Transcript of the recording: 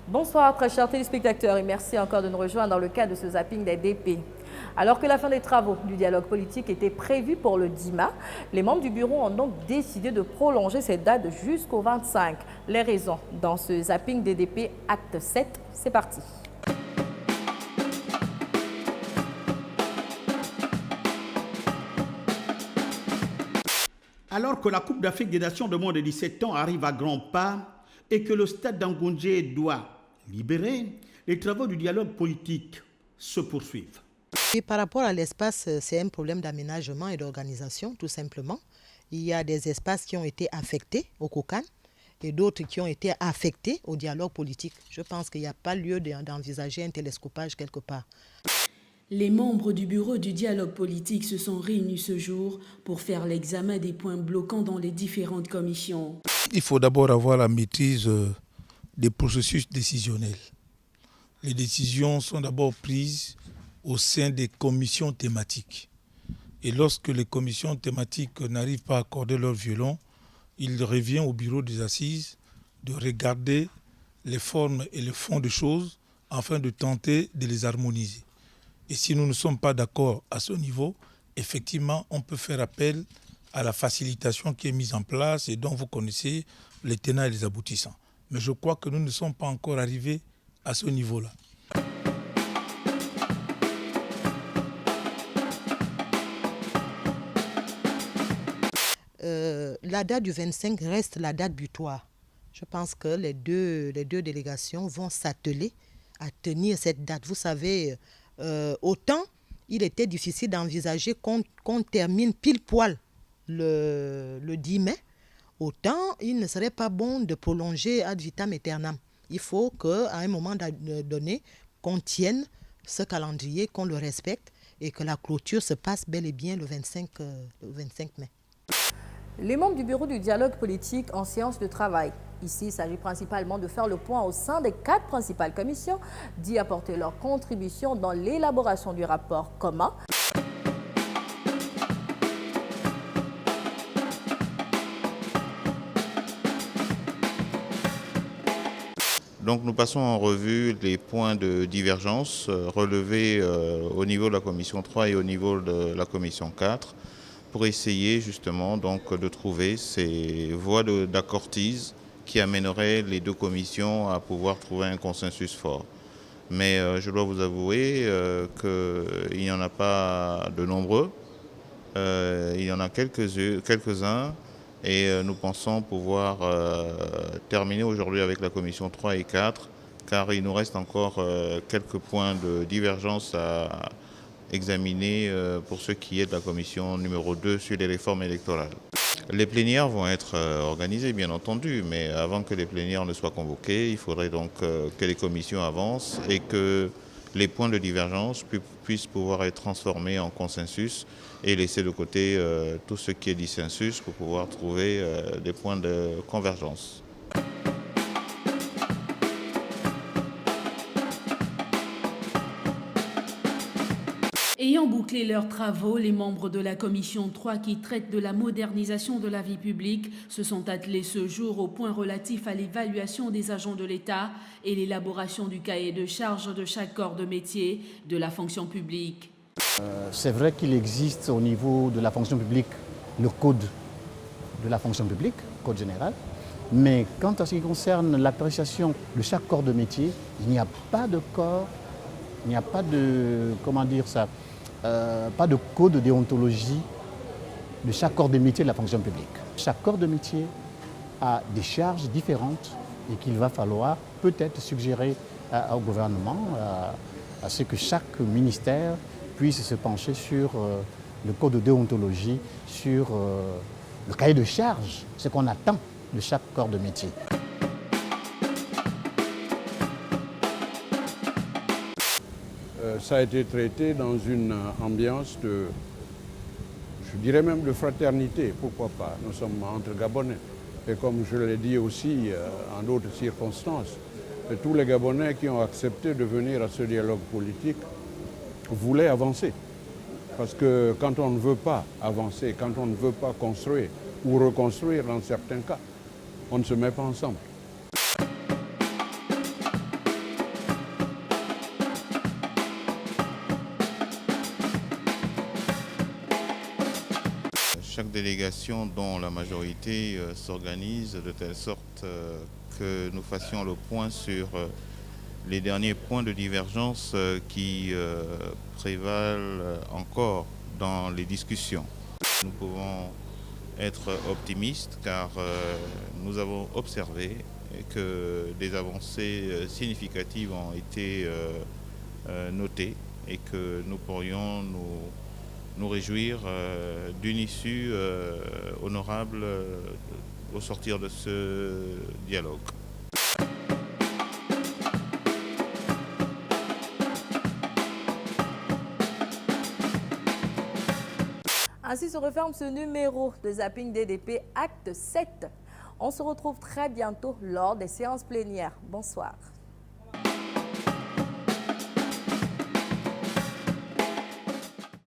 Bonsoir très chers téléspectateurs et merci encore de nous rejoindre dans le cadre de ce zapping des DP. Alors que la fin des travaux du dialogue politique était prévue pour le 10 mai, les membres du bureau ont donc décidé de prolonger cette date jusqu'au 25. Les raisons dans ce zapping des DP acte 7, c'est parti. Alors que la Coupe d'Afrique des Nations de moins de 17 ans arrive à grands pas et que le stade d'Angoundjé doit libérer, les travaux du dialogue politique se poursuivent. Et par rapport à l'espace, c'est un problème d'aménagement et d'organisation, tout simplement. Il y a des espaces qui ont été affectés au COCAN et d'autres qui ont été affectés au dialogue politique. Je pense qu'il n'y a pas lieu d'envisager un télescopage quelque part. Les membres du bureau du dialogue politique se sont réunis ce jour pour faire l'examen des points bloquants dans les différentes commissions. Il faut d'abord avoir la maîtrise des processus décisionnels. Les décisions sont d'abord prises au sein des commissions thématiques. Et lorsque les commissions thématiques n'arrivent pas à accorder leur violon, il revient au bureau des assises de regarder les formes et le fond des choses afin de tenter de les harmoniser. Et si nous ne sommes pas d'accord à ce niveau, effectivement, on peut faire appel à la facilitation qui est mise en place et dont vous connaissez les tenants et les aboutissants. Mais je crois que nous ne sommes pas encore arrivés à ce niveau-là. La date du 25 reste la date butoir. Je pense que les deux délégations vont s'atteler à tenir cette date. Vous savez, autant il était difficile d'envisager qu'on termine pile poil le 10 mai, autant il ne serait pas bon de prolonger ad vitam aeternam. Il faut qu'à un moment donné, qu'on tienne ce calendrier, qu'on le respecte et que la clôture se passe bel et bien le 25 mai. Les membres du bureau du dialogue politique en séance de travail. Ici, il s'agit principalement de faire le point au sein des 4 principales commissions, d'y apporter leur contribution dans l'élaboration du rapport commun. Donc nous passons en revue les points de divergence relevés au niveau de la commission 3 et au niveau de la commission 4 pour essayer justement donc de trouver ces voies d'accordise qui amèneraient les deux commissions à pouvoir trouver un consensus fort. Mais je dois vous avouer qu'il n'y en a pas de nombreux, il y en a quelques-uns. Et nous pensons pouvoir terminer aujourd'hui avec la commission 3 et 4, car il nous reste encore quelques points de divergence à examiner pour ce qui est de la commission numéro 2 sur les réformes électorales. Les plénières vont être organisées, bien entendu, mais avant que les plénières ne soient convoquées, il faudrait donc que les commissions avancent et que les points de divergence puissent pouvoir être transformés en consensus et laisser de côté tout ce qui est dissensus pour pouvoir trouver des points de convergence. Ayant bouclé leurs travaux, les membres de la commission 3 qui traite de la modernisation de la vie publique se sont attelés ce jour au point relatif à l'évaluation des agents de l'État et l'élaboration du cahier de charges de chaque corps de métier de la fonction publique. C'est vrai qu'il existe au niveau de la fonction publique le code de la fonction publique, code général, mais quant à ce qui concerne l'appréciation de chaque corps de métier, il n'y a pas de corps, il n'y a pas de, comment dire ça, pas de code de déontologie de chaque corps de métier de la fonction publique. Chaque corps de métier a des charges différentes et qu'il va falloir peut-être suggérer au gouvernement à ce que chaque ministère puisse se pencher sur le code de déontologie, sur le cahier de charges, ce qu'on attend de chaque corps de métier. Ça a été traité dans une ambiance de, je dirais même de fraternité, pourquoi pas. Nous sommes entre Gabonais. Et comme je l'ai dit aussi en d'autres circonstances, tous les Gabonais qui ont accepté de venir à ce dialogue politique voulaient avancer. Parce que quand on ne veut pas avancer, quand on ne veut pas construire ou reconstruire dans certains cas, on ne se met pas ensemble. Chaque délégation, dont la majorité, s'organise de telle sorte que nous fassions le point sur les derniers points de divergence qui prévalent encore dans les discussions. Nous pouvons être optimistes car nous avons observé que des avancées significatives ont été notées et que nous pourrions nous réjouir d'une issue honorable au sortir de ce dialogue. Ainsi se referme ce numéro de Zapping DDP Acte 7. On se retrouve très bientôt lors des séances plénières. Bonsoir.